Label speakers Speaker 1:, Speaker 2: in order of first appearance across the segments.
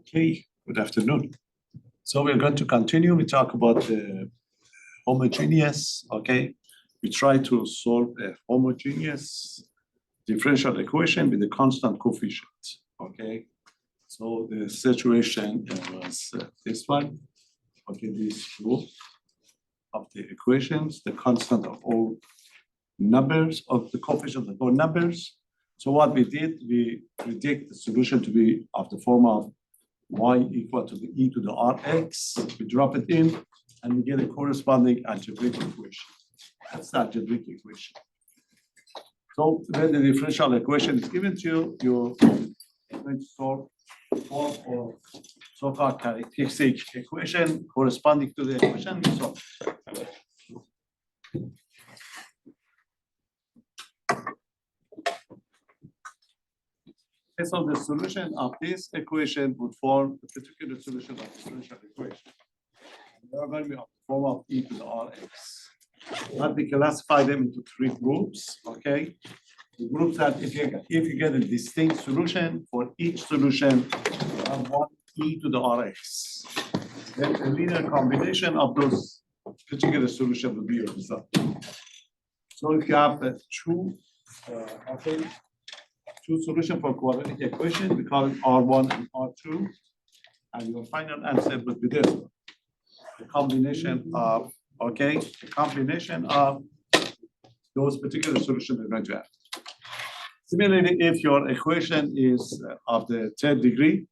Speaker 1: Okay, good afternoon. So we're going to continue. We talk about the homogeneous, okay? We try to solve a homogeneous differential equation with a constant coefficient, okay? So the situation was this one, okay, this group of the equations, the constant of all numbers of the coefficient of all numbers. So what we did, we predict the solution to be of the form of y equal to the e to the rx. We drop it in and we get a corresponding algebraic equation. That's the algebraic equation. So when the differential equation is given to you, you're going to solve for so-called characteristic equation corresponding to the equation you solve. So the solution of this equation would form a particular solution of the differential equation. They are going to be of the form of e to the rx. But we classify them into three groups, okay? The groups that if you get a distinct solution, for each solution, you have one e to the rx. Then a linear combination of those particular solutions will be your result. So if you have two solutions for quadratic equation, we call it R1 and R2, and your final answer would be this one. The combination of those particular solutions we're going to have. Similarly, if your equation is of the third degree,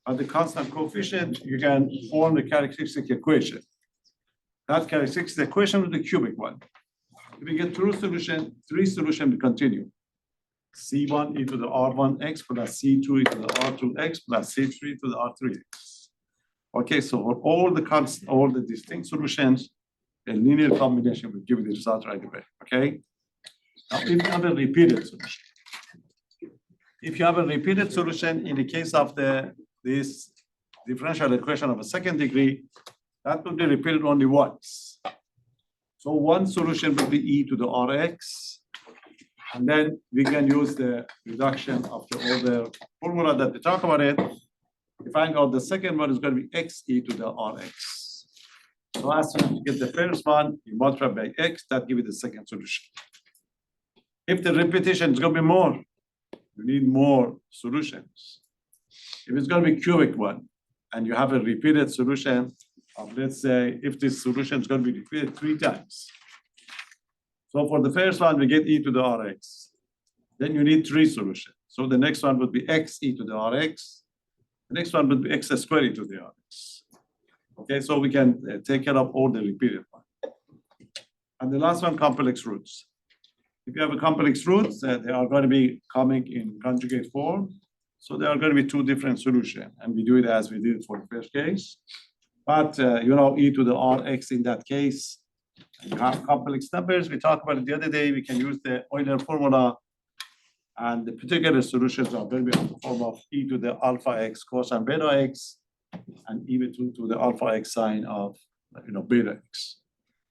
Speaker 1: at the constant coefficient, you can form the characteristic equation. That characteristic equation is the cubic one. If we get three solutions, we continue. C1 e to the R1x plus C2 e to the R2x plus C3 to the R3x. Okay, so for all the distinct solutions, a linear combination will give you the result right away. Okay. Now, if you have a repeated solution, in the case of this differential equation of a second degree, that will be repeated only once. So one solution will be e to the Rx. And then we can use the reduction of the older formula that we talk about it. We find out the second one is going to be x e to the rx. So as soon as you get the first one, you multiply by x, that gives you the second solution. If the repetition is going to be more, you need more solutions. If it's going to be cubic one, and you have a repeated solution of, let's say, if this solution is going to be repeated 3 times. So for the first one, we get e to the rx. Then you need 3 solutions. So the next one would be x e to the rx. The next one would be x squared e to the rx. Okay, so we can take care of all the repeated one. And the last one, complex roots. If you have a complex roots, they are going to be coming in conjugate form. So there are going to be 2 different solutions. And we do it as we did it for the first case. But, e to the rx in that case, you have complex numbers. We talked about it the other day. We can use the Euler formula, and the particular solutions are going to be in the form of e to the alpha x cosine beta x, and e to the alpha x sine of beta x.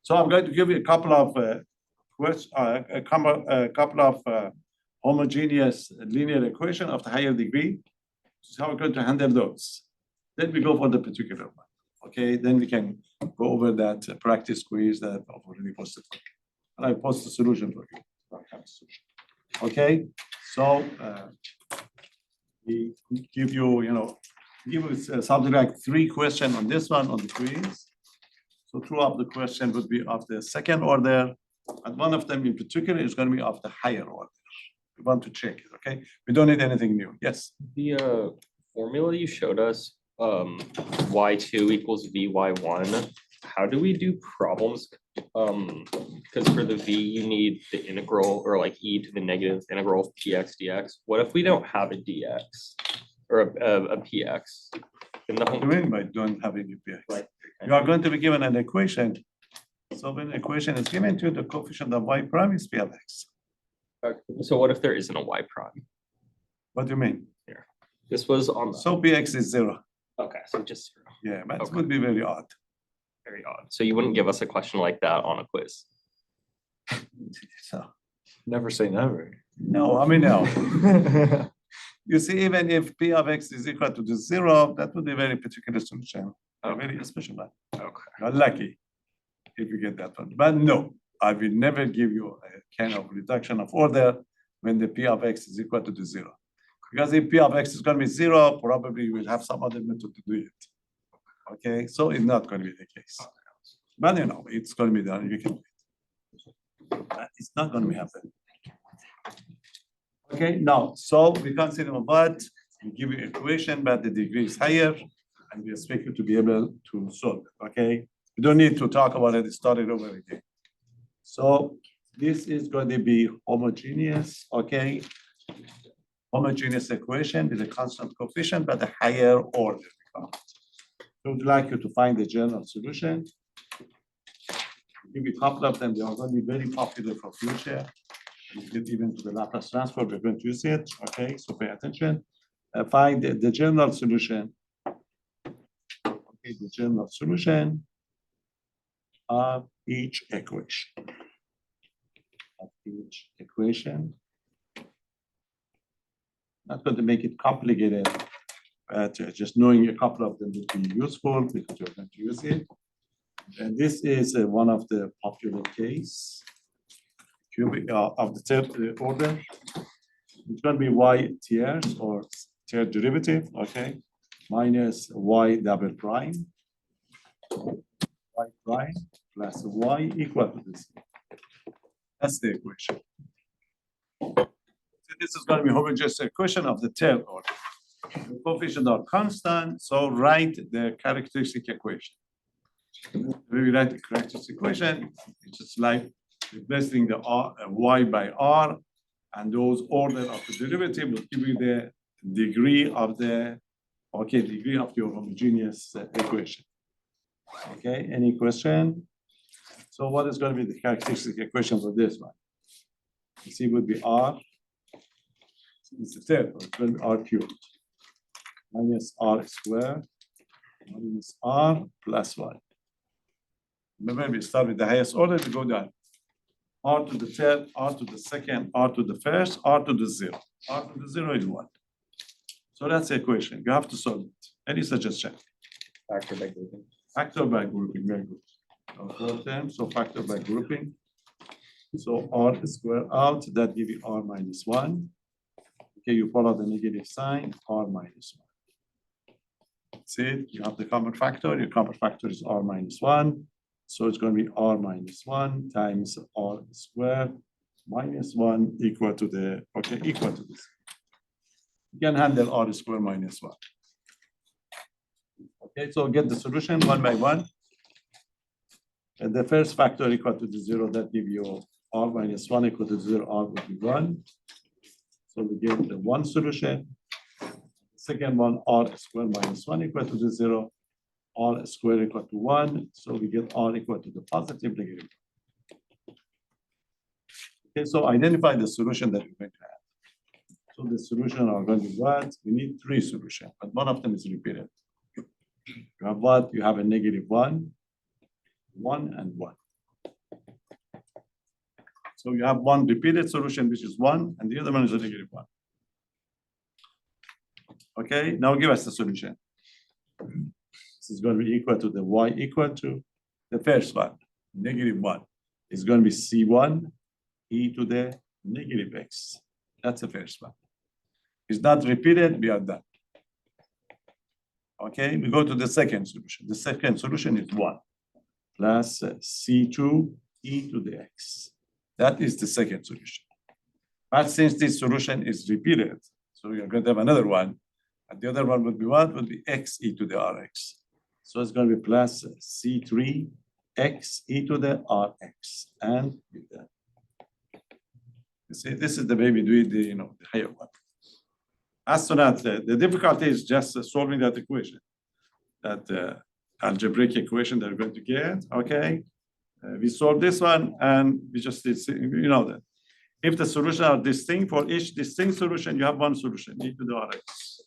Speaker 1: So I'm going to give you a couple of homogeneous linear equation of the higher degree. This is how we're going to handle those. Then we go for the particular one. Okay, then we can go over that practice quiz that I've already posted. And I post the solution for you. Okay, so we give you, something like 3 questions on this one on the quiz. So 2 of the questions would be of the second order, and one of them in particular is going to be of the higher order. We want to check it. Okay, we don't need anything new. Yes.
Speaker 2: The formula you showed us. Y2 equals Vy1. How do we do problems? Because for the V, you need the integral or like e to the negative integral of px dx. What if we don't have a dx or a px?
Speaker 1: What do you mean by don't have any px? Right. You are going to be given an equation. So when an equation is given to you, the coefficient of y prime is p of x.
Speaker 2: So what if there isn't a y prime?
Speaker 1: What do you mean?
Speaker 2: Here. This was on.
Speaker 1: So px is 0.
Speaker 2: Okay, so just 0.
Speaker 1: Yeah, but it would be very odd.
Speaker 2: Very odd. So you wouldn't give us a question like that on a quiz?
Speaker 1: So
Speaker 3: never say never.
Speaker 1: no, I mean no. you see, even if P of X is equal to the 0, that would be a very particular solution, a very special one.
Speaker 2: Okay.
Speaker 1: You're lucky if you get that one. But no, I will never give you a kind of reduction of order when the P of X is equal to the 0. Because if P of X is going to be 0, probably you will have some other method to do it. Okay, so it's not going to be the case. But you know, it's going to be done. You can do it. It's not going to happen. Okay, now, so we consider what we give you equation, but the degree is higher, and we expect you to be able to solve it. Okay, we don't need to talk about it. Start it over again. So this is going to be homogeneous. Okay, homogeneous equation with a constant coefficient, but a higher order. So we'd like you to find the general solution. Give you a couple of them. They are going to be very popular for future. We get even to the Laplace transform, we're going to use it. Okay, so pay attention. Find the general solution. Okay, the general solution of each equation. Not going to make it complicated, but just knowing a couple of them would be useful because you're going to use it. And this is one of the popular case. Cubic of the third order. It's going to be y tiers or third derivative, okay, minus y double prime, y prime plus y equal to this. That's the equation. So this is going to be homogeneous equation of the third order. The coefficients are constant, so write the characteristic equation. When we write the characteristic equation, it's just like replacing the r, y by r, and those order of the derivative will give you the degree of the, okay, degree of your homogeneous equation. Okay, any question? So what is going to be the characteristic equation for this one? You see, it would be r, it's the third, it's going to be r cubed, minus r squared, minus r plus 1. Remember, we start with the highest order to go down. R to the third, R to the second, R to the first, R to the 0. R to the 0 is 1. So that's the equation. You have to solve it. Any suggestion?
Speaker 2: Factor by grouping.
Speaker 1: Factor by grouping, very good. Four terms, so factor by grouping. So R squared out, that gives you R minus 1. Okay, you follow the negative sign, R minus 1. That's it. You have the common factor. Your common factor is R minus 1. So it's going to be R minus 1 times R squared minus 1 equal to the, okay, equal to this. You can handle R squared minus 1. Okay, so get the solution one by one. And the first factor equal to the 0, that give you R minus 1 equal to 0, R would be 1. So we get the one solution. Second one, R squared minus 1 equal to the 0. R squared equal to 1, so we get R equal to the positive negative. Okay, so identify the solution that we're going to have. So the solution are going to be what? We need 3 solutions, but one of them is repeated. You have what? You have a negative 1, 1, and 1. So you have one repeated solution, which is 1, and the other one is a negative 1. Okay, now give us the solution. This is going to be equal to the y equal to the first one, negative 1. It's going to be C1 e to the negative x. That's the first one. It's not repeated, we are done. Okay, we go to the second solution. The second solution is 1 plus C2 e to the x. That is the second solution. But since this solution is repeated, so we are going to have another one. And the other one would be what? Would be x e to the rx. So it's going to be plus C3 x e to the rx. And with that. You see, this is the way we do it, the higher one. As to that, the difficulty is just solving that equation, that algebraic equation that we're going to get, okay? We solve this one, and we just did, that. If the solutions are distinct, for each distinct solution, you have one solution, e to the rx.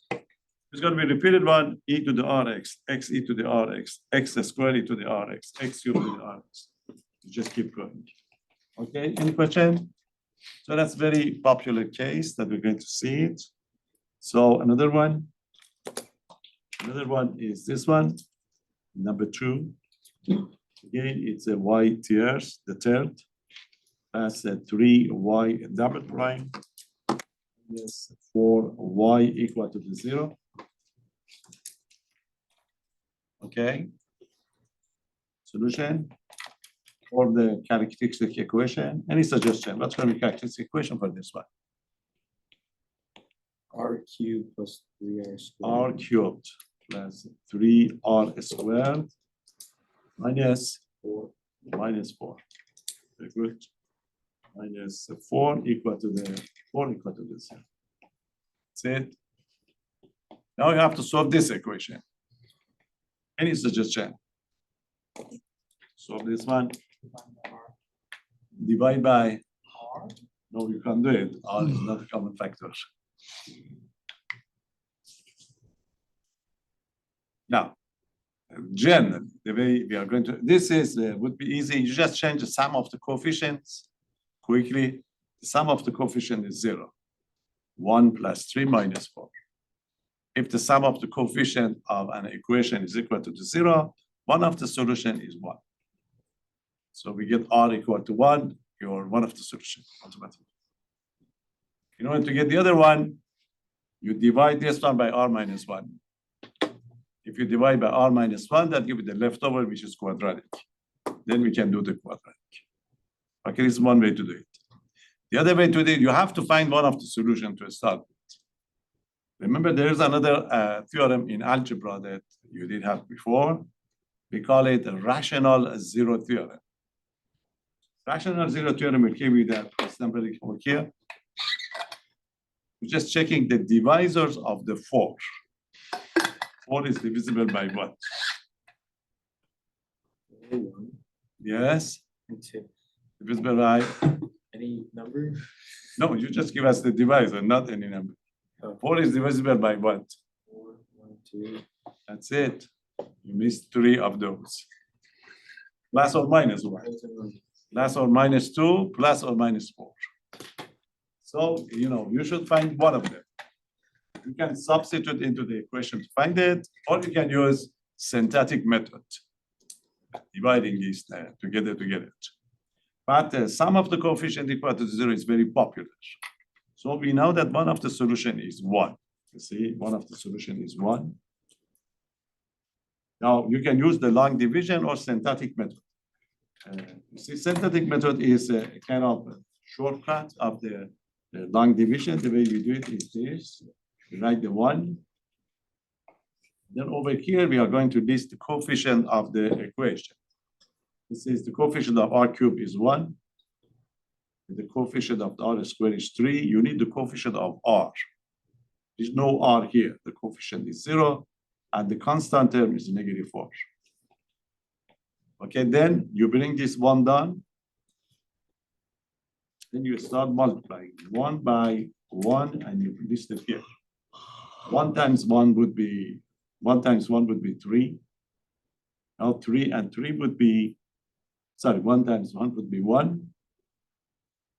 Speaker 1: It's going to be repeated one, e to the rx, x e to the rx, x squared e to the rx, x cubed to the rx. You just keep going. Okay, any question? So that's very popular case that we're going to see it. So another one is this one, number 2. Again, it's a y tiers, the third. That's a 3y double prime. Yes, 4y equal to the 0. Okay. Solution for the characteristic equation. Any suggestion? What's going to be characteristic equation for this one?
Speaker 2: R cubed plus 3R squared.
Speaker 1: R cubed plus 3r squared minus 4. Very good. Minus 4 equal to the 4 equal to the 0. That's it. Now you have to solve this equation. Any suggestion? Solve this one. Divide by R. No, you can't do it. R is not a common factor. Now, generally, the way we are going to, this is would be easy. You just change the sum of the coefficients quickly. The sum of the coefficient is 0. 1 plus 3 minus 4. If the sum of the coefficient of an equation is equal to the 0, one of the solution is 1. So we get R equal to 1, you're one of the solutions automatically. In order to get the other one, you divide this one by R minus 1. If you divide by R minus 1, that gives you the leftover, which is quadratic. Then we can do the quadratic. Okay, this is one way to do it. The other way to do it, you have to find one of the solutions to start with. Remember, there is another theorem in algebra that you did have before. We call it a rational zero theorem. Rational zero theorem will give you that, for example, over here. We're just checking the divisors of the 4. 4 is divisible by what?
Speaker 2: 1
Speaker 1: Yes,
Speaker 2: and 2.
Speaker 1: divisible by,
Speaker 2: Any number?
Speaker 1: no, you just give us the divisor, not any number. 4 is divisible by what?
Speaker 2: 4, 1, 2.
Speaker 1: That's it. You missed 3 of those. Plus or minus 1. Plus or minus 2, plus or minus 4. So, you should find one of them. You can substitute into the equation to find it, or you can use synthetic method, dividing these together to get it. But the sum of the coefficient equal to 0 is very popular. So we know that one of the solution is 1. You see, one of the solution is 1. Now, you can use the long division or synthetic method. You see, synthetic method is a kind of a shortcut of the long division. The way we do it is this. We write the 1. Then over here, we are going to list the coefficient of the equation. This is the coefficient of R cubed is 1. The coefficient of the R squared is 3. You need the coefficient of R. There's no R here. The coefficient is 0. And the constant term is negative 4. Okay, then you bring this 1 down. Then you start multiplying 1 by 1, and you list it here. 1 times 1 would be 3. Now 3 and 3 would be, 1 times 1 would be 1.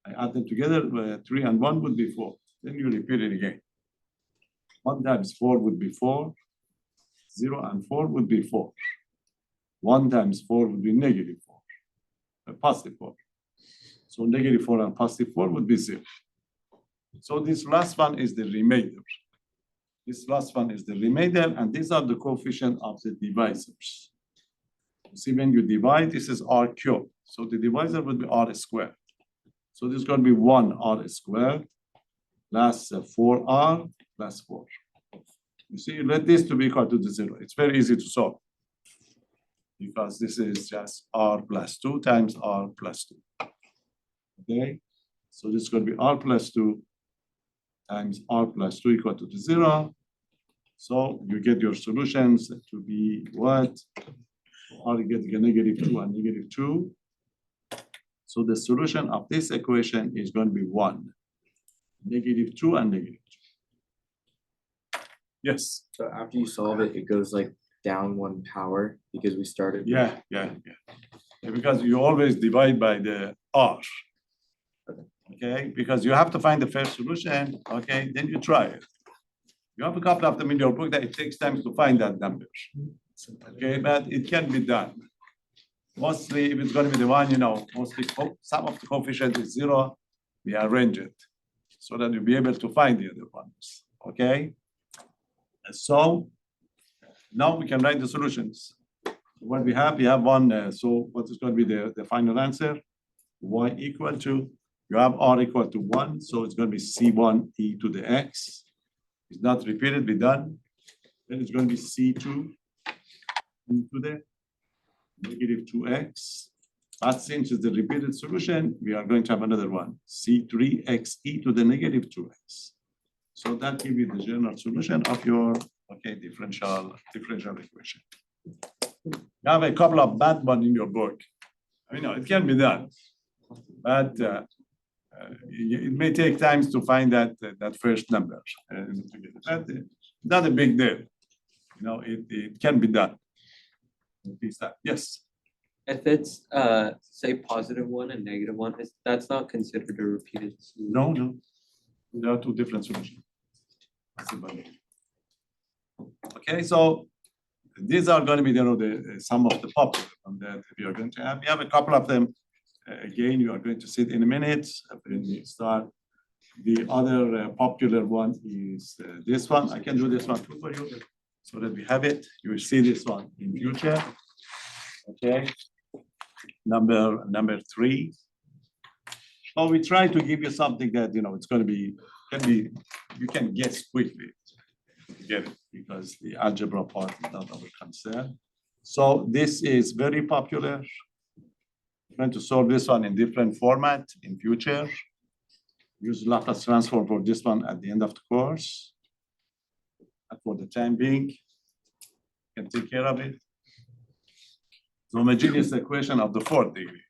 Speaker 1: I add them together, 3 and 1 would be 4. Then you repeat it again. 1 times 4 would be 4. 0 and 4 would be 4. 1 times 4 would be negative 4, positive 4. So negative 4 and positive 4 would be 0. So this last one is the remainder. This last one is the remainder, and these are the coefficient of the divisors. You see, when you divide, this is R cubed. So the divisor would be R squared. So this is going to be 1 R squared plus 4R plus 4. You see, let this to be equal to the 0. It's very easy to solve because this is just R plus 2 times R plus 2. Okay, so this is going to be R plus 2 times R plus 2 equal to the 0. So you get your solutions to be what? R you get negative 2 and negative 2. So the solution of this equation is going to be 1. Negative 2 and negative 2. Yes.
Speaker 3: So after you solve it, it goes like down 1 power because we started.
Speaker 1: Yeah. Because you always divide by the R. Okay, because you have to find the first solution. Okay, then you try it. You have a couple of them in your book that it takes time to find that number. Okay, but it can be done. Mostly, if it's going to be the one, mostly some of the coefficient is 0, we arrange it so that you'll be able to find the other ones. Okay, and so now we can write the solutions. What we have one. So what is going to be the final answer? Y equal to, you have R equal to 1, so it's going to be C1 e to the x. It's not repeated, be done. Then it's going to be C2 e to the negative 2x. But since it's the repeated solution, we are going to have another one, C3x e to the negative 2x. So that gives you the general solution of your differential equation. You have a couple of bad ones in your book. It can be done, but it may take time to find that first number. But not a big deal. It can be done. Yes.
Speaker 4: If it's say +1 and -1, that's not considered a repeated solution.
Speaker 1: No. There are two different solutions. That's about it. Okay, so these are going to be the some of the popular one that we are going to have. We have a couple of them. Again, you are going to see it in a minute. When we start, the other popular one is this one. I can do this one too for you, so that we have it. You will see this one in future. Okay, number 3. So we try to give you something that it's going to be you can guess quickly. Get it, because the algebra part is not our concern. So this is very popular. We're going to solve this one in different format in future. Use Laplace transform for this one at the end of the course. And for the time being, you can take care of it. The homogeneous equation of the 4th degree.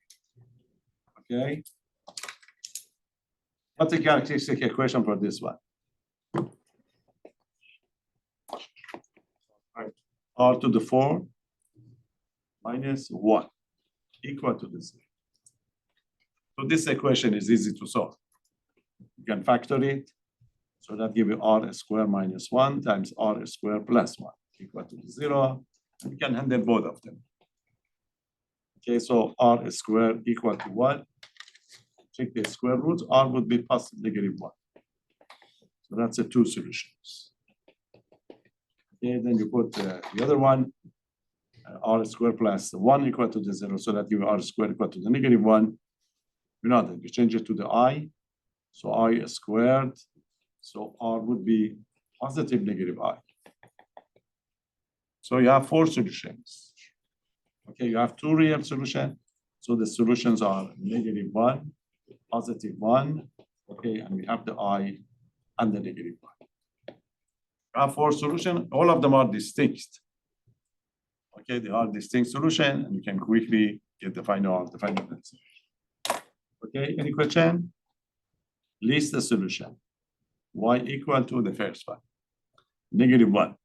Speaker 1: Okay. What's the characteristic equation for this one? R to the 4 minus 1 equal to the 0. So this equation is easy to solve. You can factor it. So that gives you R squared minus 1 times R squared plus 1 equal to 0. And you can handle both of them. Okay, so R squared equal to 1. Check the square root. R would be positive -1. So that's the 2 solutions. Okay, then you put the other one, R squared plus 1 equal to the 0, so that you R squared equal to the -1. Then you change it to the I. So I squared. So R would be positive -I. So you have 4 solutions. Okay, you have 2 real solutions. So the solutions are -1, +1. Okay, and we have the I and the -1. You have 4 solutions. All of them are distinct. Okay, they are distinct solution, and you can quickly get the final answer. Okay, any question? List the solution. Y equal to the first one. -1.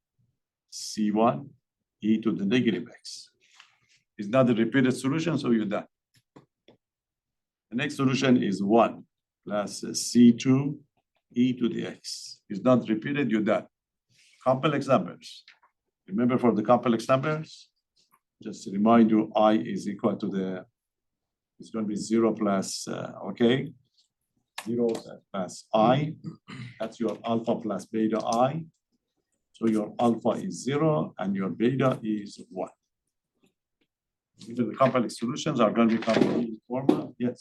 Speaker 1: C1 e to the -x. It's not a repeated solution, so you're done. The next solution is 1 plus C2 e to the x. It's not repeated, you're done. Complex numbers. Remember, for the complex numbers, just to remind you, I is equal to it's going to be 0 plus, 0 plus I. That's your alpha plus beta I. So your alpha is 0 and your beta is 1. The complex solutions are going to be completely formal. Yes.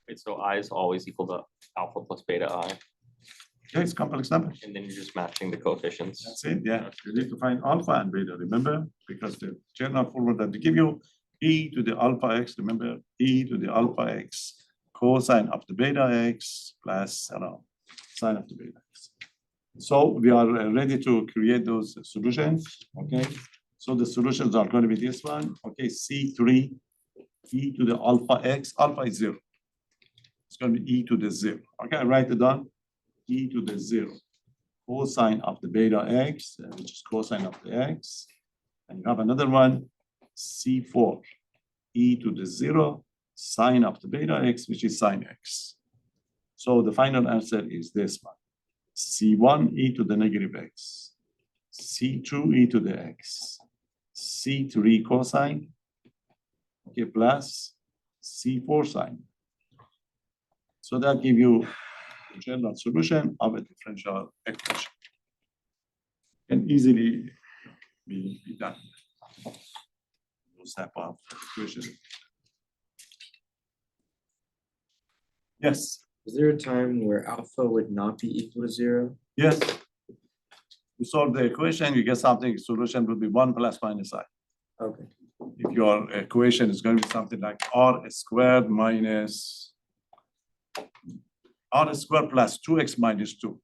Speaker 2: Wait, so I is always equal to alpha plus beta I,
Speaker 1: Yeah, it's complex numbers.
Speaker 2: and then you're just matching the coefficients.
Speaker 1: That's it. Yeah. You need to find alpha and beta, remember? Because the general formula that they give you, e to the alpha x, remember, e to the alpha x cosine of the beta x plus sine of the beta x. So we are ready to create those solutions. Okay. So the solutions are going to be this one. Okay, C3 e to the alpha x. Alpha is 0. It's going to be e to the 0. Okay, write it down. E to the 0. Cosine of the beta x, which is cosine of the x. And you have another one, C4 e to the 0, sine of the beta x, which is sine x. So the final answer is this one. C1 e to the negative x, C2 e to the x, C3 cosine, okay, plus C4 sine. So that give you the general solution of a differential equation. Can easily be done. Those type of equations. Yes,
Speaker 3: Is there a time where alpha would not be equal to 0?
Speaker 1: yes. You solve the equation, you get something, solution will be 1 plus minus I.
Speaker 3: Okay.
Speaker 1: If your equation is going to be something like r squared minus r squared plus 2x minus 2.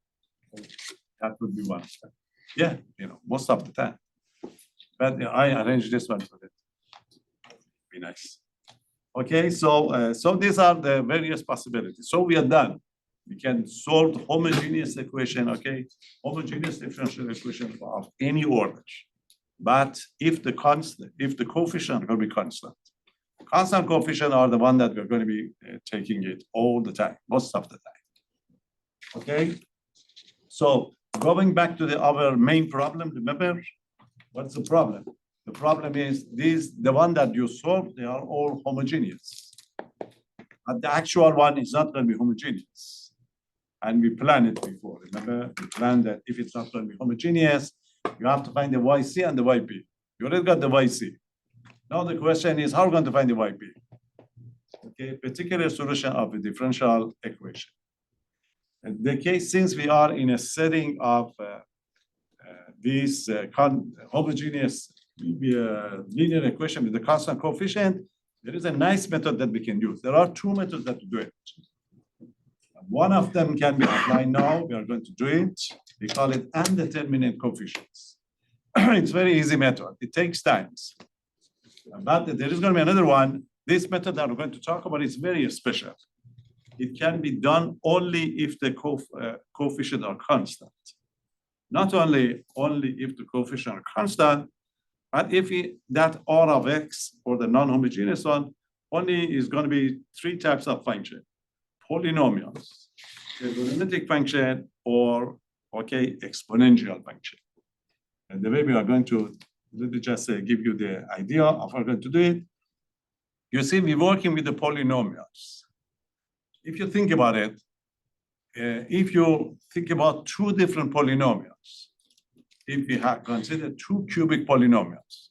Speaker 1: That would be 1. Yeah, most of the time. But I arranged this one for it. Be nice. Okay, so these are the various possibilities. So we are done. We can solve the homogeneous equation, okay? Homogeneous differential equation of any order. But if the coefficient are going to be constant coefficient are the one that we're going to be taking it all the time, most of the time. Okay, so going back to our main problem, remember, what's the problem? The problem is the one that you solve, they are all homogeneous. But the actual one is not going to be homogeneous. And we planned it before, remember? We planned that if it's not going to be homogeneous, you have to find the YC and the YP. You already got the YC. Now the question is, how are we going to find the YP? Okay, particular solution of a differential equation. In the case, since we are in a setting of this homogeneous linear equation with the constant coefficient, there is a nice method that we can use. There are two methods that do it. One of them can be applied now. We are going to do it. We call it undetermined coefficients. It's very easy method. It takes time. But there is going to be another one. This method that we're going to talk about is very special. It can be done only if the coefficients are constant. Not only if the coefficients are constant, but if that R of x or the non-homogeneous one only is going to be 3 types of function. Polynomials, trigonometric function, or exponential function. And the way we are going to just give you the idea of how we're going to do it. You see, we're working with the polynomials. If you think about it, if you think about 2 different polynomials, if we have considered 2 cubic polynomials,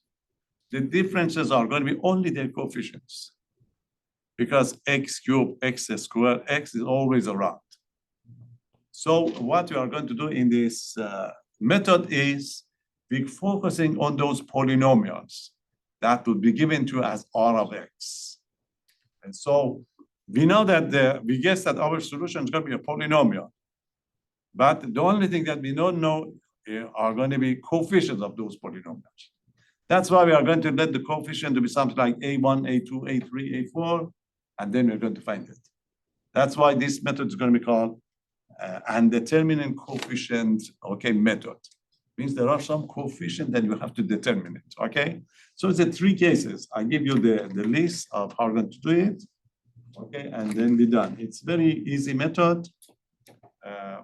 Speaker 1: the differences are going to be only their coefficients. Because x cubed, x squared, x is always around. So what we are going to do in this method is we're focusing on those polynomials that would be given to as R of x. And so we know that we guess that our solution is going to be a polynomial. But the only thing that we don't know are going to be coefficients of those polynomials. That's why we are going to let the coefficient to be something like a1, a2, a3, a4. And then we're going to find it. That's why this method is going to be called undetermined coefficient, method. Means there are some coefficient that you have to determine it, okay? So it's 3 cases. I give you the list of how we're going to do it, and then be done. It's very easy method.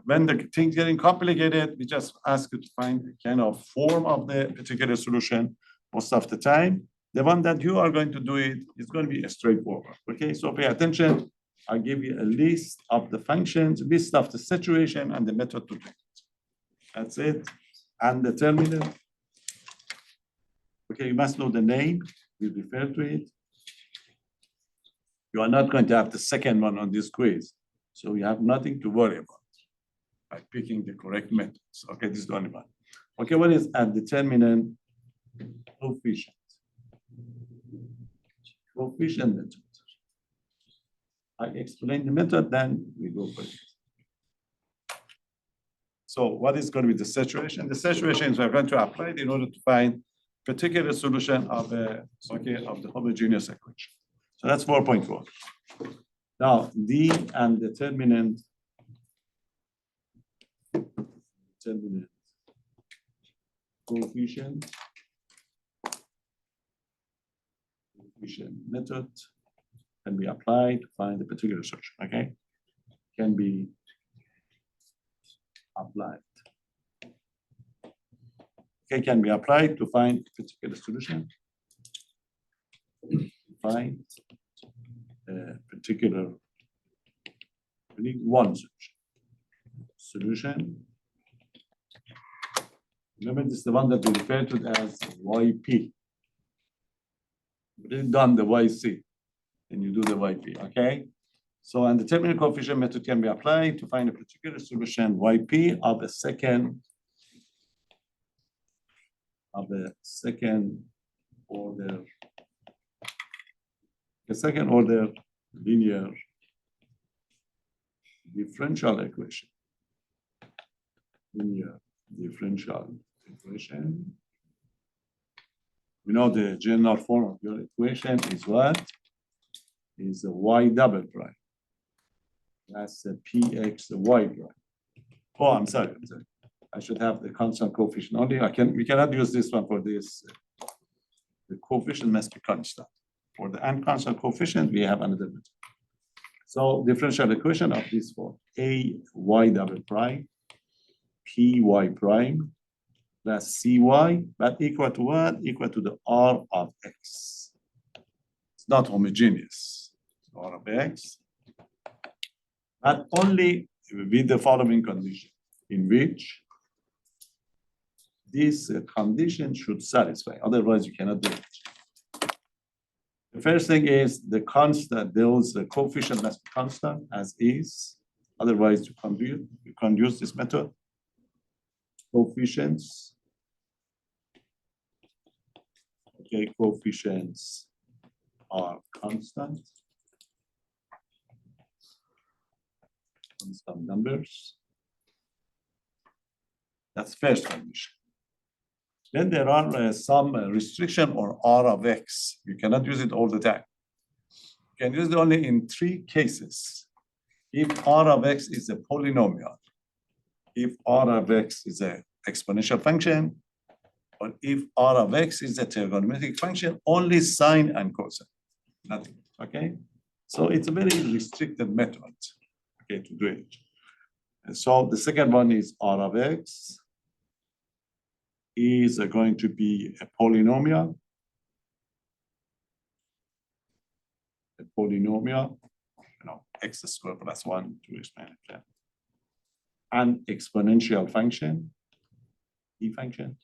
Speaker 1: When the things getting complicated, we just ask you to find a kind of form of the particular solution most of the time. The one that you are going to do it is going to be straightforward. Okay, so pay attention. I'll give you a list of the functions, list of the situation, and the method to do it. That's it. Undetermined. Okay, you must know the name. We refer to it. You are not going to have the second one on this quiz. So you have nothing to worry about by picking the correct methods. Okay, this is the only one. Okay, what is undetermined coefficient? Coefficient method. I explain the method, then we go for it. So what is going to be the situation? The situation is we're going to apply it in order to find particular solution of the homogeneous equation. So that's 4.4. Now the undetermined coefficient method can be applied to find a particular solution. Okay, can be applied. Okay, can be applied to find a particular solution. Find a particular, we need one solution. Solution. Remember, this is the one that we refer to as YP. We didn't done the YC, and you do the YP, okay? So undetermined coefficient method can be applied to find a particular solution YP of a second order, a second order linear differential equation. Linear differential equation. We know the general form of your equation is what? Is a y double prime. That's a px y prime. Oh, I'm sorry. I should have the constant coefficient only. We cannot use this one for this. The coefficient must be constant. For the unconstant coefficient, we have another method. So differential equation of this form: a y double prime, p y prime, plus cy, but equal to what? Equal to the r of x. It's not homogeneous. R of x, but only with the following condition, in which this condition should satisfy. Otherwise, you cannot do it. The first thing is the constant, those coefficient must be constant as is. Otherwise, you can't use this method. Coefficients. Okay, coefficients are constant. Constant numbers. That's first condition. Then there are some restriction or R of X. You cannot use it all the time. You can use it only in 3 cases. If R of X is a polynomial, if R of X is an exponential function, or if R of X is a trigonometric function, only sine and cosine, nothing, okay? So it's a very restricted method, okay, to do it. And so the second one is R of X is going to be a polynomial. A polynomial, x squared plus 1 to explain it. Yeah. An exponential function, e function,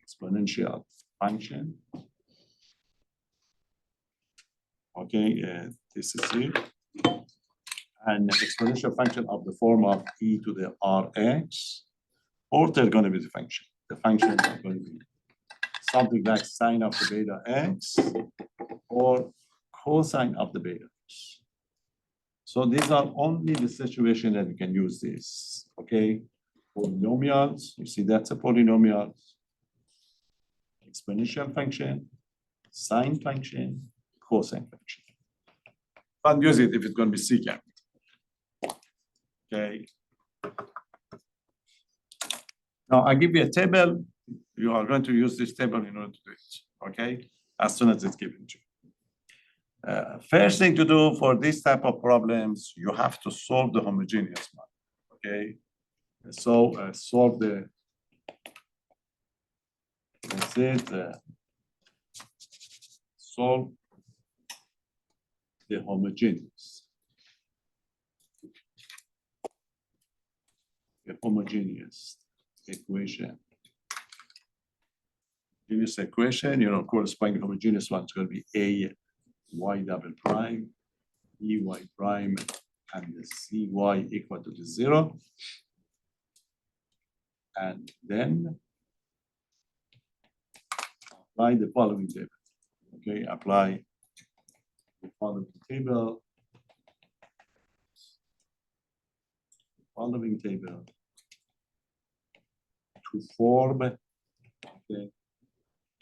Speaker 1: exponential function. Okay, this is it. An exponential function of the form of e to the rx, or they're going to be the function. The function is going to be something like sine of the beta x or cosine of the beta x. So these are only the situation that we can use this, okay? Polynomials, you see that's a polynomial. Exponential function, sine function, cosine function. Can't use it if it's going to be secant. Okay. Now I give you a table. You are going to use this table in order to do it, okay? As soon as it's given to you. First thing to do for this type of problems, you have to solve the homogeneous one, okay? So solve the, that's it, solve the homogeneous. The homogeneous equation. Homogeneous equation, corresponding homogeneous one is going to be a y double prime, e y prime, and the c y equal to the 0. And then apply the following table. Okay, apply the following table. Following table to form, okay,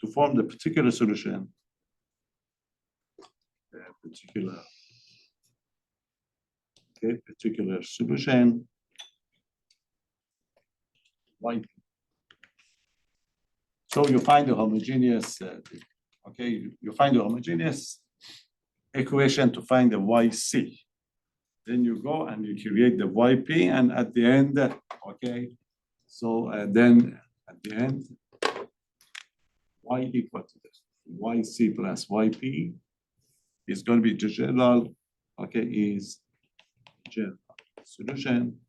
Speaker 1: to form the particular solution, particular solution, y. So you find the homogeneous, okay, you find the homogeneous equation to find the YC. Then you go and you create the YP, and at the end, okay, so then at the end, Y equal to this, YC plus YP is going to be the general, okay, is general solution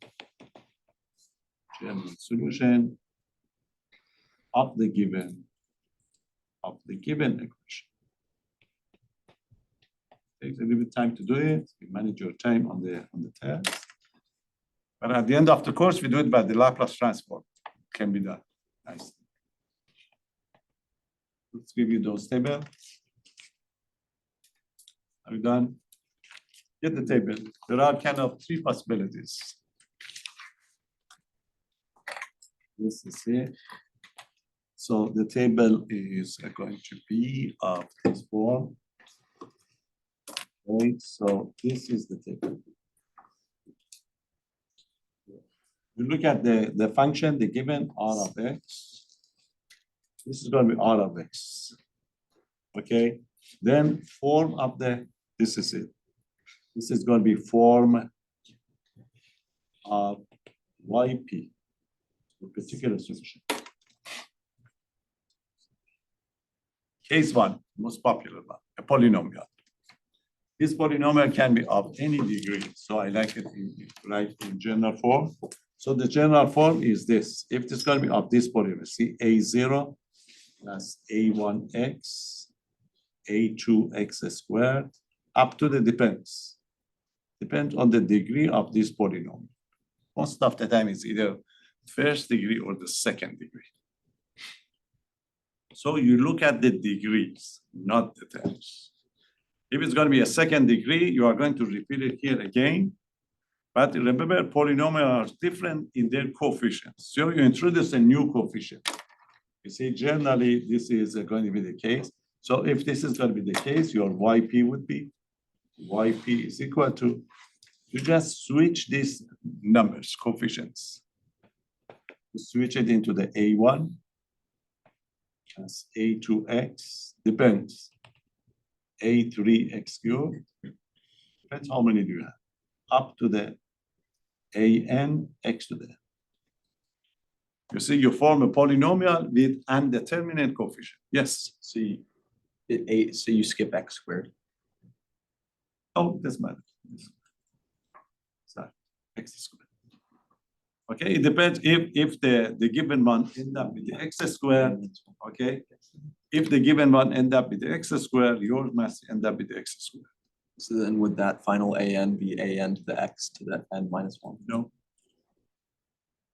Speaker 1: of the given equation. Takes a little bit time to do it. You manage your time on the test. But at the end of the course, we do it by the Laplace transform. Can be done. Nice. Let's give you those tables. Are you done? Get the table. There are kind of three possibilities. This is it. So the table is going to be of this form. Okay, so this is the table. You look at the function, the given R of X. This is going to be R of X. Okay, then form of this is it. This is going to be form of YP, a particular solution. Case one, most popular one, a polynomial. This polynomial can be of any degree, so I like it in general form. So the general form is this. If it's going to be of this polynomial, see A0 plus A1x, A2x squared, up to the depends on the degree of this polynomial. Most of the time, it's either first degree or the second degree. So you look at the degrees, not the terms. If it's going to be a second degree, you are going to repeat it here again. But remember, polynomials are different in their coefficients. So you introduce a new coefficient. You see, generally, this is going to be the case. So if this is going to be the case, your YP would be, YP is equal to, you just switch these numbers, coefficients. You switch it into the A1 plus A2x, depends. A3x cubed, depends how many do you have, up to the AN x to the n. You see, you form a polynomial with undetermined coefficient. Yes.
Speaker 5: So you skip x squared.
Speaker 1: Oh, doesn't matter. Sorry, x squared. Okay, it depends if the given one end up with the x squared. Okay, if the given one end up with the x squared, yours must end up with the x squared.
Speaker 5: So then would that final an be an to the x to the n minus 1?
Speaker 1: No.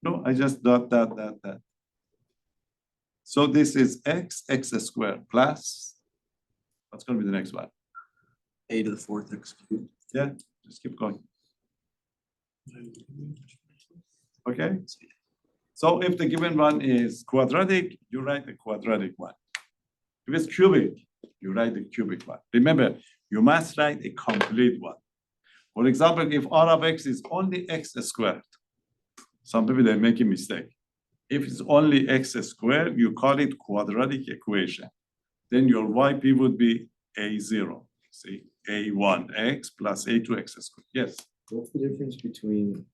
Speaker 1: No, I just dot that. So this is x squared plus, what's going to be the next one?
Speaker 5: A to the 4th x cubed.
Speaker 1: Yeah, just keep going. Okay. So if the given one is quadratic, you write the quadratic one. If it's cubic, you write the cubic one. Remember, you must write a complete one. For example, if R of X is only x squared, some people, they make a mistake. If it's only x squared, you call it quadratic equation. Then your YP would be A0. See, A1x plus A2x squared. Yes.
Speaker 3: What's the difference between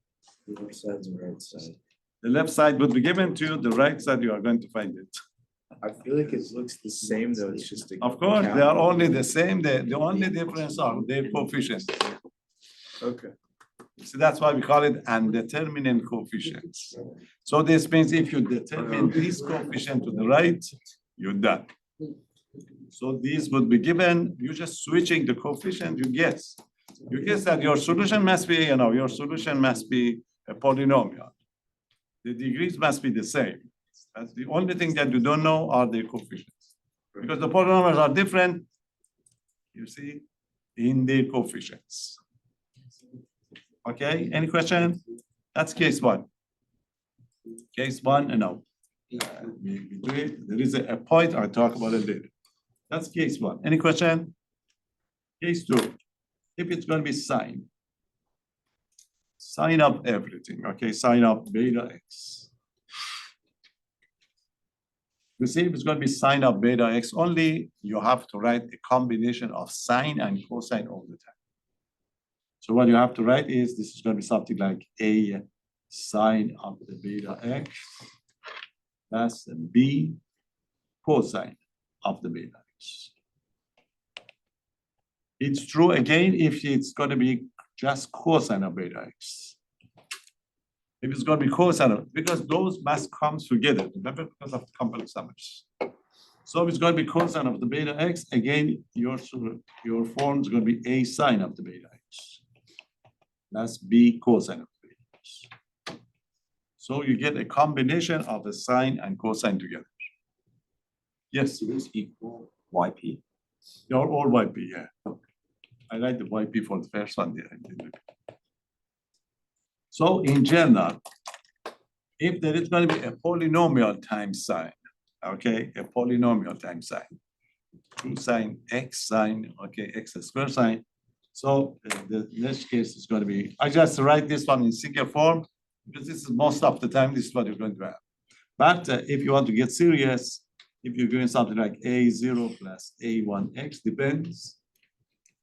Speaker 3: the left side and the right side?
Speaker 1: The left side would be given to you, the right side, you are going to find it.
Speaker 3: I feel like it looks the same though, it's just a.
Speaker 1: Of course, they are only the same. The only difference are their coefficients.
Speaker 3: Okay.
Speaker 1: So that's why we call it undetermined coefficients. So this means if you determine this coefficient to the right, you're done. So these would be given, you're just switching the coefficient, you guess. You guess that your solution must be, your solution must be a polynomial. The degrees must be the same. That's the only thing that you don't know are the coefficients. Because the polynomials are different, you see, in their coefficients. Okay, any question? That's case one. Case one, no. We do it. There is a point, I'll talk about it later. That's case one. Any question? Case two, if it's going to be sine of everything, okay, sine of beta x. You see, if it's going to be sine of beta x only, you have to write a combination of sine and cosine all the time. So what you have to write is, this is gonna be something like A sine of the beta x plus B cosine of the beta x. It's true again if it's gonna be just cosine of beta x. If it's gonna be cosine of, because those must come together, remember, because of complex numbers. So if it's gonna be cosine of the beta x, again, your form is gonna be A sine of the beta x. That's B cosine of the beta x. So you get a combination of a sine and cosine together. Yes,
Speaker 5: So it's equal YP.
Speaker 1: you're all YP, yeah. I like the YP for the first one there. So in general, if there is going to be a polynomial times sine, okay, a polynomial times sine, 2 sine x sine, okay, x square sine. So the next case is going to be, I just write this one in single form because this is most of the time, this is what you're going to have. But if you want to get serious, if you're doing something like a0 plus a1x depends,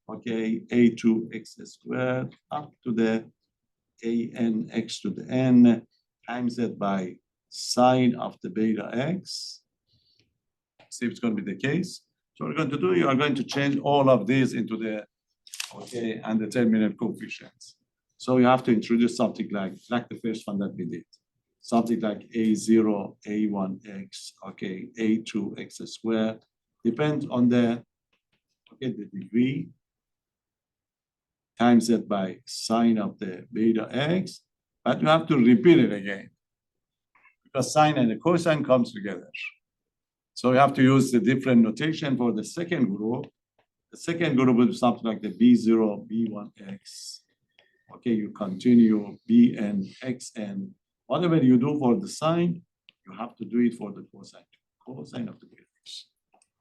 Speaker 1: okay, a2x squared up to the an x to the n times it by sine of the beta x. See if it's going to be the case. So what we're going to do, you are going to change all of these into the, okay, undetermined coefficients. So you have to introduce something like the first one that we did. Something like a0, a1x, okay, a2x squared. Depends on the, okay, the degree times it by sine of the beta x, but you have to repeat it again because sine and the cosine comes together. So you have to use the different notation for the second group. The second group will be something like the b0, b1x. Okay, you continue bn, xn. Whatever you do for the sine, you have to do it for the cosine. Cosine of the beta x.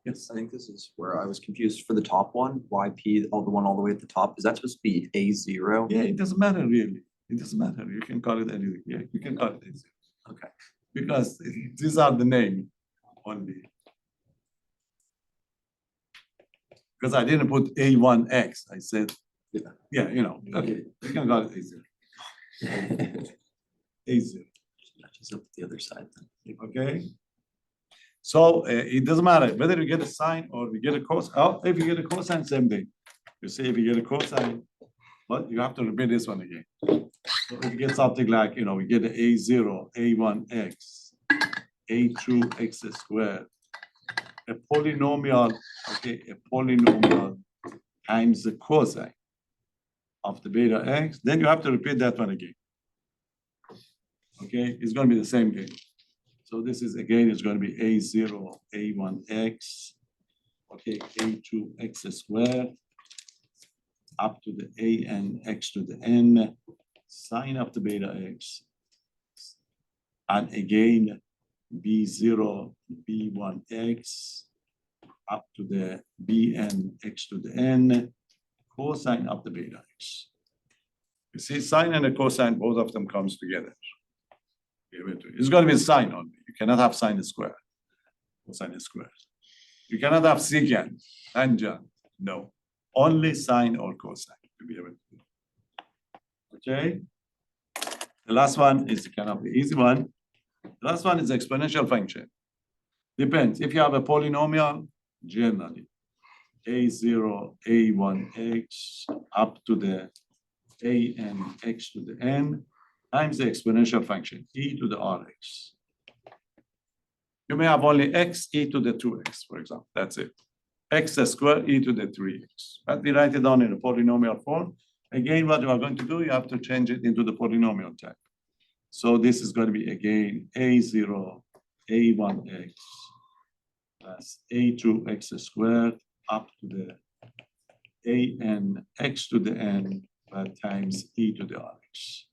Speaker 1: Yes.
Speaker 5: I think this is where I was confused for the top one, YP, all the way at the top. Is that supposed to be A0?
Speaker 1: Yeah, it doesn't matter really. It doesn't matter. You can call it anything. Yeah, you can call it A0.
Speaker 5: Okay.
Speaker 1: Because these are the name only. Because I didn't put A1X. I said, yeah, you know, okay, you can call it A0. A0.
Speaker 5: Matches up with the other side then.
Speaker 1: Okay. So it doesn't matter whether you get a sine or you get a cosine. Oh, if you get a cosine, same thing. You see, if you get a cosine, but you have to repeat this one again. So if you get something like, you know, we get an A0, A1X, A2x squared, a polynomial, okay, a polynomial times the cosine of the beta x, then you have to repeat that one again. Okay, it's going to be the same thing. So this is again, it's going to be A0, A1x, okay, A2x squared, up to the a n x to the n, sine of the beta x, and again, b0, b1x, up to the bn x to the n, cosine of the beta x. You see, sine and the cosine, both of them comes together. It's going to be sine only. You cannot have sine squared, cosine squared. You cannot have secant, tangent, no. Only sine or cosine to be able to do. Okay. The last one is kind of the easy one. The last one is exponential function. Depends. If you have a polynomial, generally, a0, a1x, up to the an x to the n, times the exponential function, e to the rx. You may have only x, e to the 2x, for example. That's it. X squared, e to the 3x. But we write it down in a polynomial form. Again, what you are going to do, you have to change it into the polynomial type. So this is going to be again a0, a1x plus a2x squared up to the an x to the n times e to the rx.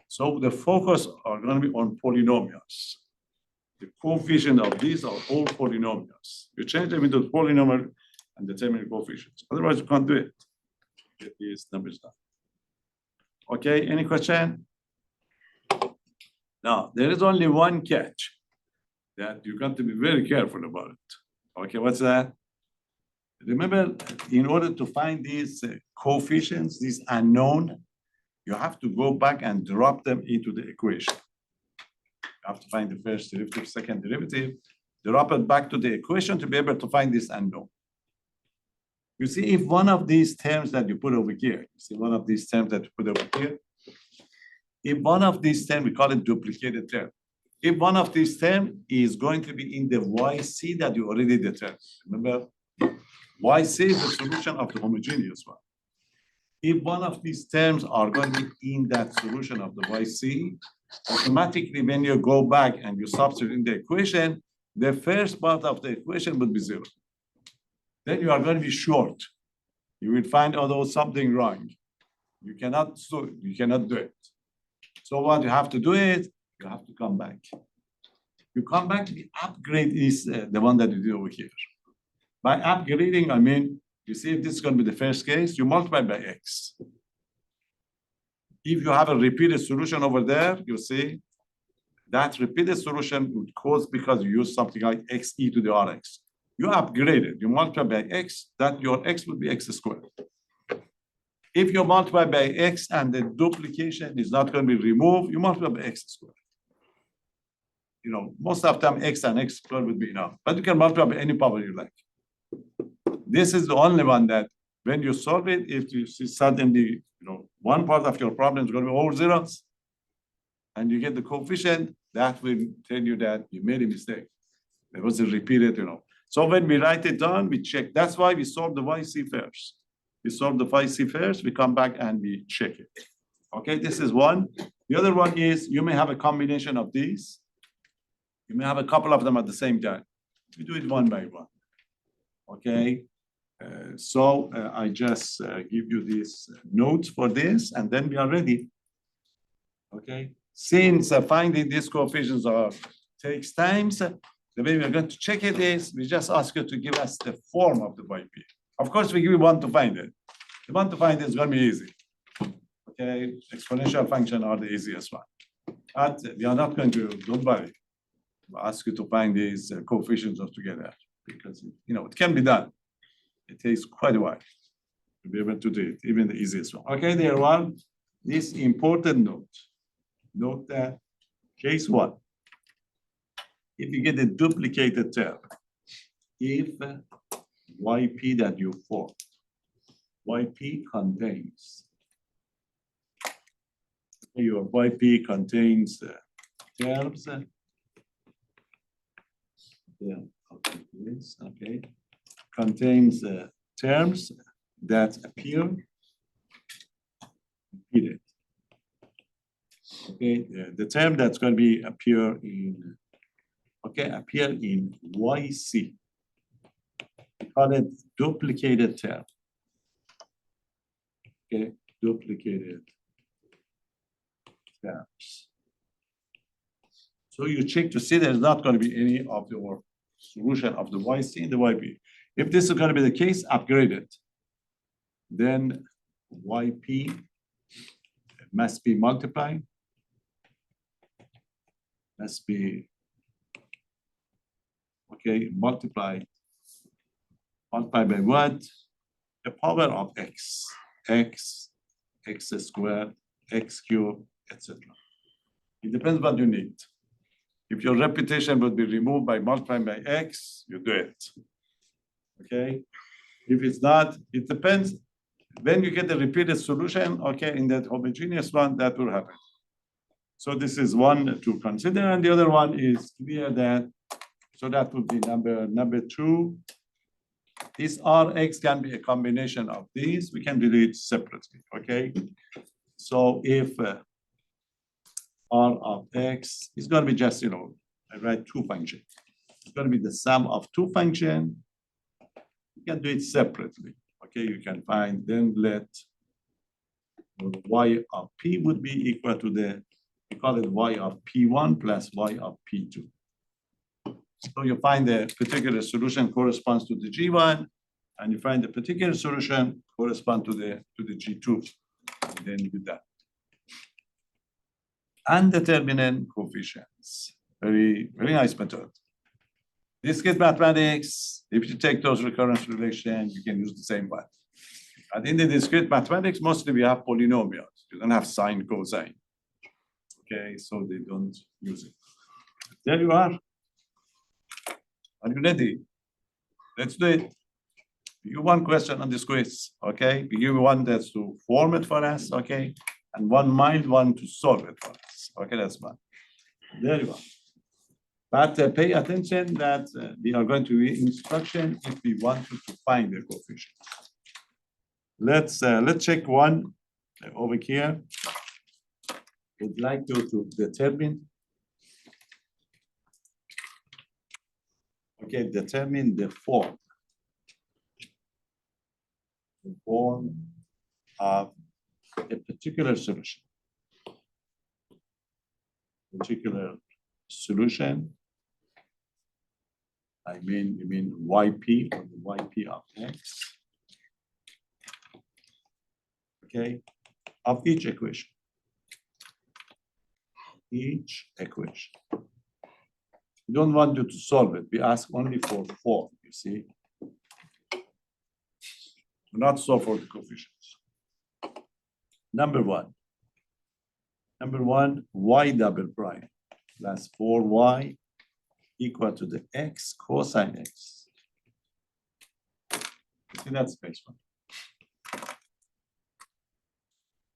Speaker 1: So the focus are going to be on polynomials. The coefficient of these are all polynomials. You change them into polynomial and determine coefficients. Otherwise, you can't do it. Get these numbers down. Okay, any question? Now, there is only one catch that you got to be very careful about it. Okay, what's that? Remember, in order to find these coefficients, these unknown, you have to go back and drop them into the equation. You have to find the first derivative, second derivative, drop it back to the equation to be able to find this unknown. You see, if one of these terms that you put over here, you see one of these terms that you put over here, if one of these terms, we call it duplicated term. If one of these terms is going to be in the YC that you already determined, remember, YC is the solution of the homogeneous one. If one of these terms are going to be in that solution of the YC, automatically when you go back and you substitute in the equation, the first part of the equation would be 0. Then you are going to be short. You will find although something wrong. You cannot do it. So what you have to do is, you have to come back. You come back, the upgrade is the one that you do over here. By upgrading, I mean, you see if this is going to be the first case, you multiply by x. If you have a repeated solution over there, you see that repeated solution would cause because you use something like xe to the rx. You upgrade it, you multiply by x, that your x would be x squared. If you multiply by x and the duplication is not going to be removed, you multiply by x squared. You know, most of the time x and x squared would be enough, but you can multiply by any power you like. This is the only one that when you solve it, if you see suddenly, one part of your problem is going to be over zeros, and you get the coefficient, that will tell you that you made a mistake. There was a repeated, So when we write it down, we check. That's why we solve the YC first. We solve the YC first, we come back and we check it. Okay, this is one. The other one is you may have a combination of these. You may have a couple of them at the same time. We do it one by one. Okay, I just give you these notes for this, and then we are ready. Okay, since finding these coefficients takes time, the way we're going to check it is we just ask you to give us the form of the YP. Of course, we give you one to find it. The one to find it is going to be easy. Okay, exponential function are the easiest one. But we are not going to, don't worry. We'll ask you to find these coefficients altogether because, it can be done. It takes quite a while to be able to do it, even the easiest one. Okay, there are this important note. Note that case one. If you get a duplicated term, if YP that you form, YP contains, your YP contains terms, okay, contains terms that appear repeated. Okay, the term that's going to be appear in YC. We call it duplicated term. Okay, duplicated terms. So you check to see there's not going to be any of your solution of the YC and the YP. If this is going to be the case, upgrade it. Then YP must be multiplied. Must be, okay, multiplied by what? The power of x, x squared, x cubed, etc. It depends what you need. If your repetition would be removed by multiplying by x, you do it. Okay? If it's not, it depends. When you get the repeated solution, okay, in that homogeneous one, that will happen. So this is one to consider, and the other one is clear that, so that would be number two. This Rx can be a combination of these. We can do it separately, okay? So if R of X is going to be just, I write two functions. It's going to be the sum of two functions. You can do it separately, okay? You can find, then let Y of P would be equal to we call it Y of P1 plus Y of P2. So you find the particular solution corresponds to the G1, and you find the particular solution corresponds to the G2. And then you do that. Undetermined coefficients. Very, very nice method. Discrete mathematics, if you take those recurrence relations, you can use the same one. And in the discrete mathematics, mostly we have polynomials. You don't have sine, cosine. Okay, so they don't use it. There you are. Are you ready? Let's do it. We give one question on this quiz, okay? We give one that's to form it for us, okay? And one mild one to solve it for us. Okay, that's one. There you are. But pay attention that we are going to read instruction if we want to find the coefficient. Let's check one over here. Would like to determine. Okay, determine the form. The form of a particular solution. Particular solution. I mean, you mean YP or the YP of X. Okay, of each equation. Each equation. We don't want you to solve it. We ask only for form, you see. Not solve for the coefficients. Number one, y double prime plus 4y equal to the x cosine x. You see that space one.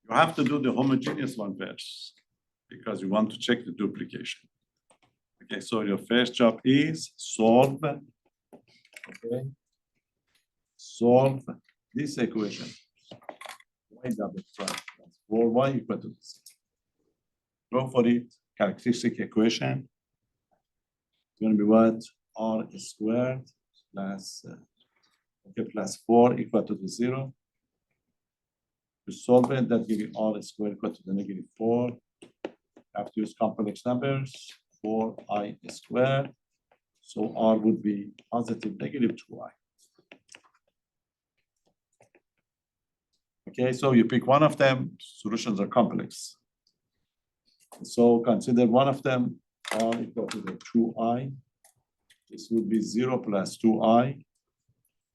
Speaker 1: You have to do the homogeneous one first because you want to check the duplication. Okay, so your first job is solve. Okay, solve this equation. Y double prime plus 4y equal to this. Go for it. Characteristic equation. It's going to be what? R squared plus plus 4 equal to the 0. To solve it, that gives you R squared equal to the negative 4. You have to use complex numbers. 4i squared. So R would be positive negative 2i. Okay, so you pick one of them. Solutions are complex. So consider one of them, R equal to the 2i. This would be 0 plus 2i.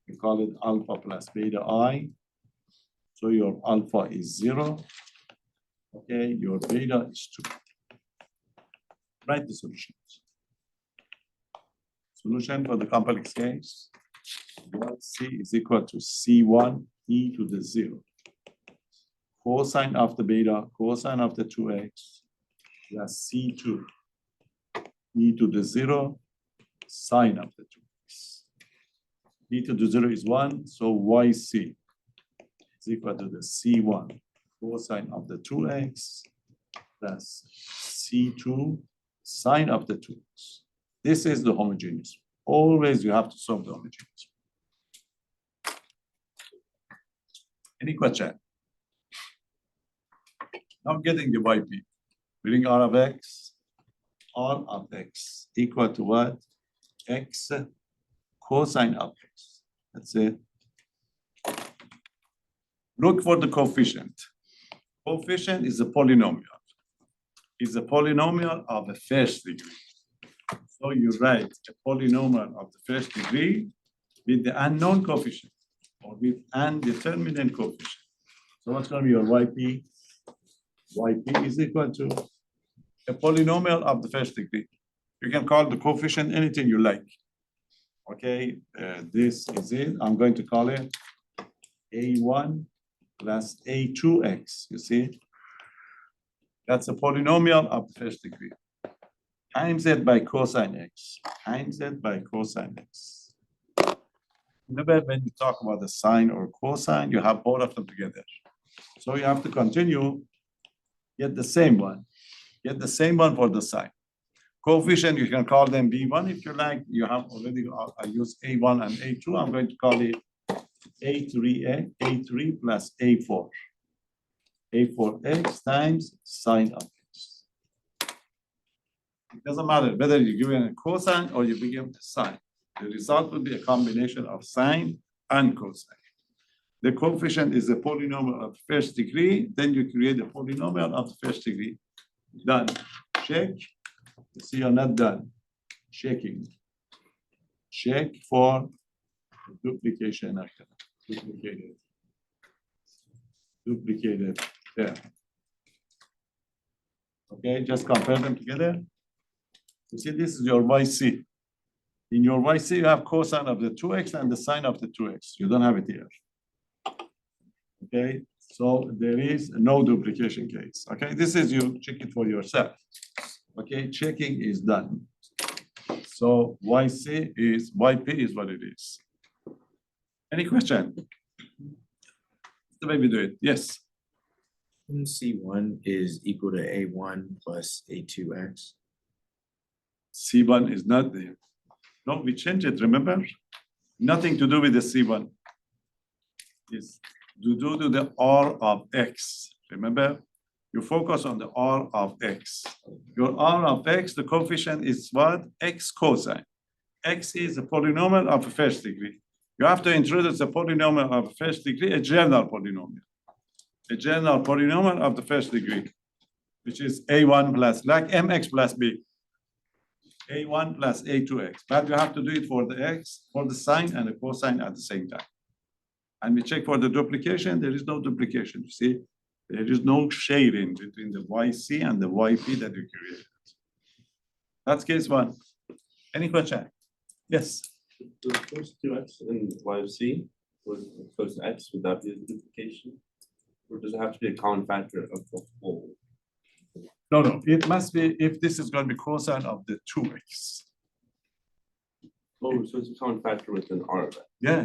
Speaker 1: We call it alpha plus beta I. So your alpha is 0. Okay, your beta is 2. Write the solutions. Solution for the complex case. C is equal to C1 e to the 0. Cosine of the beta, cosine of the 2x, plus C2 e to the 0, sine of the 2x. E to the 0 is 1, so YC is equal to the C1 cosine of the 2x plus C2 sine of the 2x. This is the homogeneous. Always you have to solve the homogeneous. Any question? Now getting the YP. Bring R of X equal to what? X cosine of X. That's it. Look for the coefficient. Coefficient is a polynomial. It's a polynomial of the first degree. So you write a polynomial of the first degree with the unknown coefficient or with undetermined coefficient. So what's going to be your YP? YP is equal to a polynomial of the first degree. You can call the coefficient anything you like. Okay, this is it. I'm going to call it A1 plus A2x. You see? That's a polynomial of the first degree. Times it by cosine x. Times it by cosine x. Remember, when you talk about the sine or cosine, you have both of them together. So you have to continue, get the same one. Get the same one for the sine. Coefficient, you can call them B1 if you like. You have already, I use A1 and A2. I'm going to call it A3 plus A4. A4x times sine of x. It doesn't matter whether you give it a cosine or you give it a sine. The result will be a combination of sine and cosine. The coefficient is a polynomial of first degree. Then you create a polynomial of the first degree. Done. Check. See, you're not done. Checking. check for duplication after duplicated there. Okay, just compare them together. You see, this is your YC. In your YC, you have cosine of the 2x and the sine of the 2x. You don't have it here. Okay, so there is no duplication case. Okay, this is you check it for yourself. Okay, checking is done. So YC is YP is what it is. Any question? The way we do it, yes.
Speaker 3: C1 is equal to A1 plus A2x.
Speaker 1: C1 is not there. No, we changed it, remember? Nothing to do with the C1. It's to do to the R of X. Remember? You focus on the R of X. Your R of X, the coefficient is what? X cosine. X is a polynomial of the first degree. You have to introduce a polynomial of the first degree, a general polynomial. A general polynomial of the first degree, which is A1 plus, like MX plus B. A1 plus A2X. But you have to do it for the X, for the sine and the cosine at the same time. And we check for the duplication, there is no duplication. You see, there is no sharing between the YC and the YP that you created. That's case one. Any question? Yes.
Speaker 6: The first two X in YC was close to X, would that be a duplication? Or does it have to be a common factor of the whole?
Speaker 1: No, no, it must be if this is going to be cosine of the 2x.
Speaker 6: Oh, so it's a common factor within R of X.
Speaker 1: Yeah,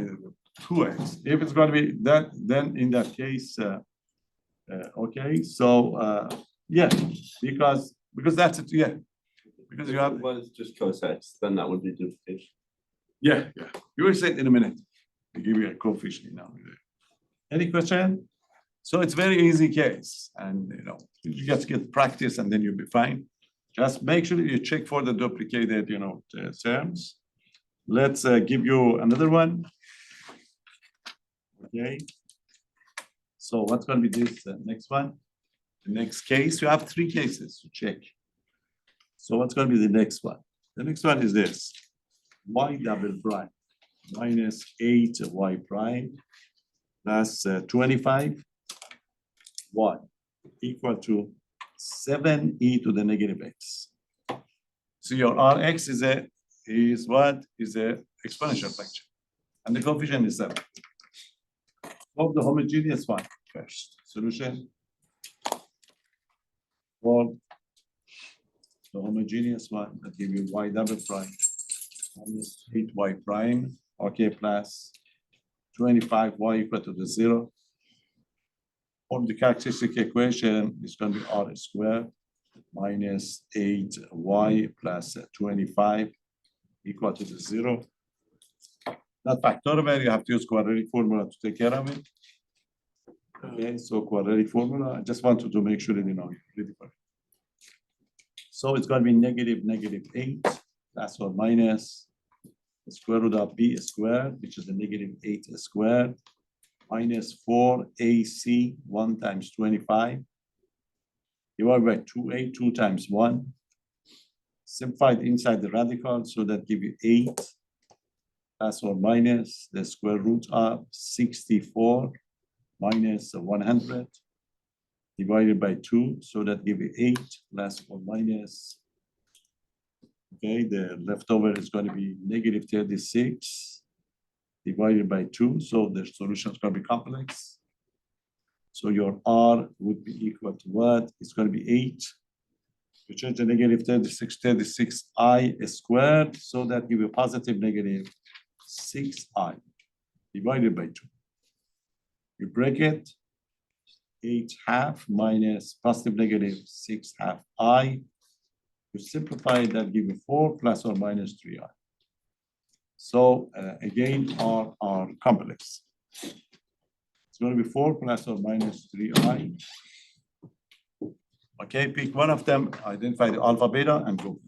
Speaker 1: 2x. If it's going to be that, then in that case, okay, so yeah, because that's it, yeah. Because
Speaker 6: If
Speaker 1: you have,
Speaker 6: it was just cos X, then that would be duplication.
Speaker 1: yeah, you will say it in a minute. I'll give you a coefficient now. Any question? So it's very easy case, and you know, you just get practice and then you'll be fine. Just make sure you check for the duplicated, you know, terms. Let's give you another one. Okay. So what's going to be this next one? The next case, you have three cases to check. So what's going to be the next one? The next one is this. Y double prime minus 8y prime plus 25 y equal to 7e to the negative x. So your Rx is a exponential function, and the coefficient is 7. Of the homogeneous one first. Solution for the homogeneous one that give you y double prime minus 8y prime, okay, plus 25y equal to the 0. From the characteristic equation, it's going to be r squared minus 8y plus 25 equal to the 0. That factorial, you have to use quadratic formula to take care of it. Okay, so quadratic formula, I just wanted to make sure that you know you're ready for it. So it's going to be negative 8 plus or minus the square root of b squared, which is a negative 8 squared, minus 4ac 1 times 25 divided by 2a 2 times 1. Simplified inside the radical, so that give you 8 plus or minus the square root of 64 minus 100 divided by 2, so that give you 8 plus or minus, okay, the leftover is going to be negative 36 divided by 2, so the solution is going to be complex. So your R would be equal to what? It's going to be 8. You change the negative 36i squared, so that give you positive negative 6i divided by 2. You break it, 8 half minus positive negative 6 half I. You simplify it, that give you 4 plus or minus 3i. So again, R are complex. It's going to be 4 plus or minus 3i. Okay, pick one of them, identify the alpha, beta, and go.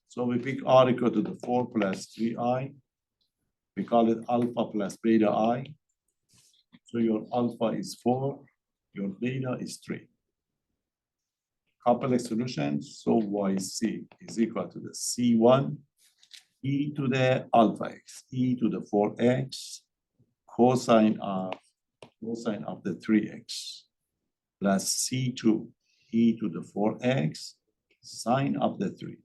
Speaker 1: So we pick R equal to the 4 plus 3i. We call it alpha plus beta I. So your alpha is 4, your beta is 3. Complex solution, so YC is equal to the C1 e to the alpha x, e to the 4x, cosine of the 3x, plus c2 e to the 4x, sine of the 3x.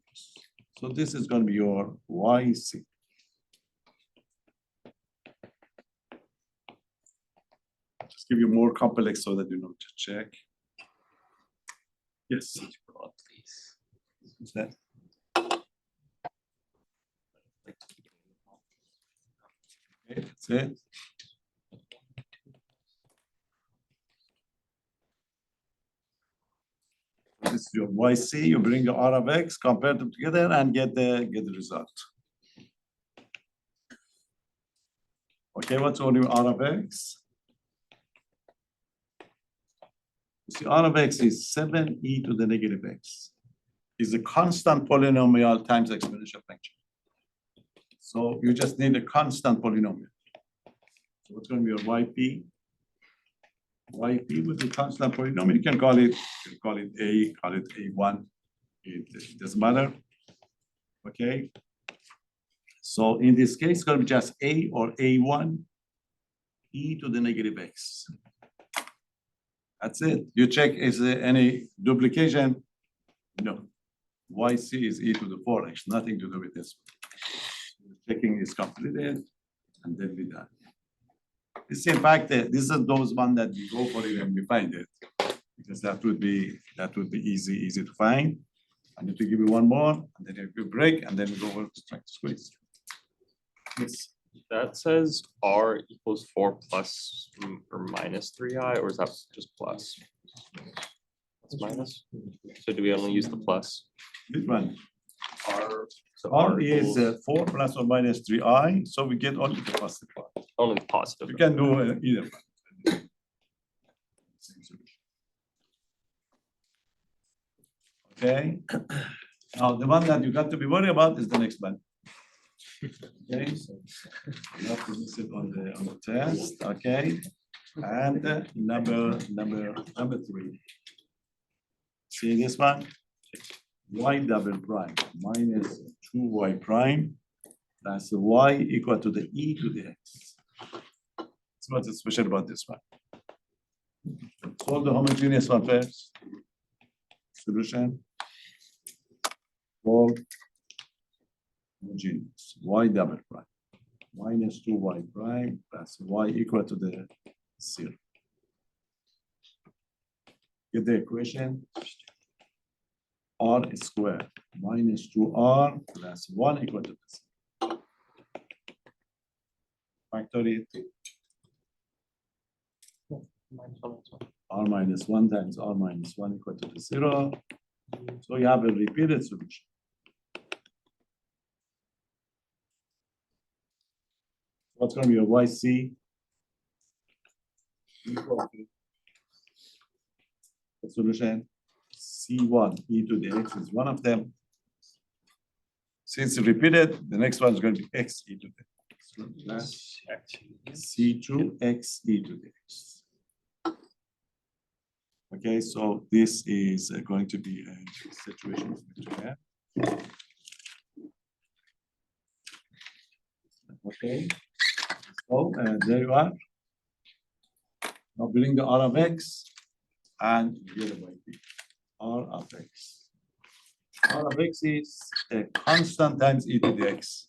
Speaker 1: So this is going to be your yc. Just give you more complex so that you know to check. Yes. What's that? Okay, that's it. This is your YC, you bring the R of X, compare them together and get the result. Okay, what's all your R of X? You see, R of X is 7e to the negative x. Is a constant polynomial times exponential function. So you just need a constant polynomial. So what's going to be your YP? YP with the constant polynomial, you can call it A, call it A1. It doesn't matter. Okay. So in this case, it's going to be just A or A1 e to the negative x. That's it. You check, is there any duplication? No. YC is e to the 4x, nothing to do with this. Checking is completed, and then we're done. This, in fact, this is those one that we go for it and we find it, because that would be easy to find. I need to give you one more, and then you break, and then we go over to try to squeeze. Yes.
Speaker 2: That says R equals 4 plus or minus 3i, or is that just plus? That's minus. So do we only use the plus?
Speaker 1: This one.
Speaker 2: R. So
Speaker 1: R is
Speaker 2: equals
Speaker 1: 4 plus or minus 3i, so we get only the positive part.
Speaker 2: only the positive.
Speaker 1: You can do either one. Okay. Now, the one that you got to be worried about is the next one. Okay, so you have to miss it on the test, okay? And number 3. See this one? Y double prime minus 2y prime plus y equal to the e to the x. That's what's special about this one. Solve the homogeneous one first. Solution. Solve homogeneous. Y double prime minus 2y prime plus y equal to the 0. Get the equation. R squared minus 2r plus 1 equal to this. Factor it. R minus 1 times R minus 1 equal to the 0. So you have a repeated solution. What's going to be your YC? Equal to the solution. C1 e to the x is one of them. Since it's repeated, the next one is going to be x e to the x. C2 x e to the x. Okay, so this is going to be a situation to have. Okay, so there you are. Now bring the R of x and get by b. R of x. R of x is a constant times e to the x.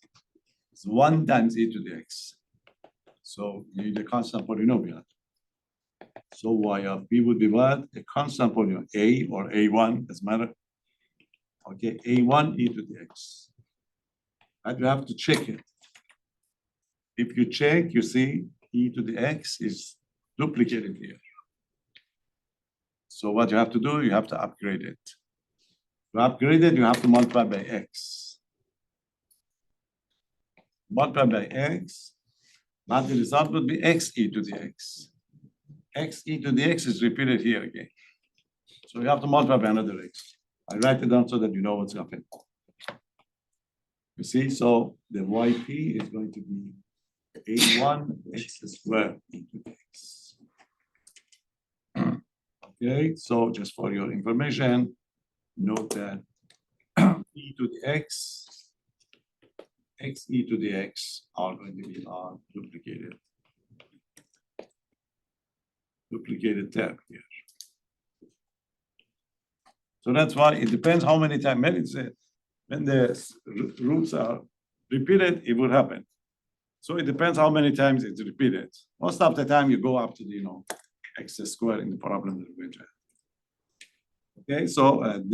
Speaker 1: It's 1 times e to the x. So you need a constant polynomial. So y of b would be what? A constant polynomial, a or a1, doesn't matter. Okay, a1 e to the x. And you have to check it. If you check, you see e to the x is duplicated here. So what you have to do, you have to upgrade it. To upgrade it, you have to multiply by x. Multiply by x, and the result would be x e to the x. X e to the x is repeated here again. So you have to multiply by another x. I write it down so that you know what's happening. You see, so the yp is going to be a1 x squared e to the x. Okay, so just for your information, note that e to the x, x e to the x are going to be duplicated. Duplicated term here. So that's why it depends how many times, when the roots are repeated, it will happen. So it depends how many times it's repeated. Most of the time you go up to the, x squared in the problem that we're going to have. Okay, so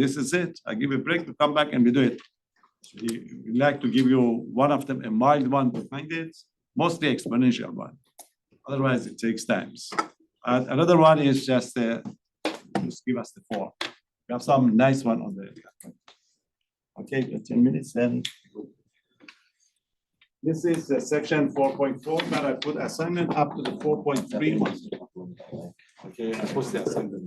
Speaker 1: this is it. I give a break to come back and we do it. We like to give you one of them, a mild one to find it, mostly exponential one. Otherwise, it takes times. Another one is just give us the 4. We have some nice one on the. Okay, 10 minutes then. This is section 4.4, but I put assignment up to the 4.3 one. Okay, I put the assignment.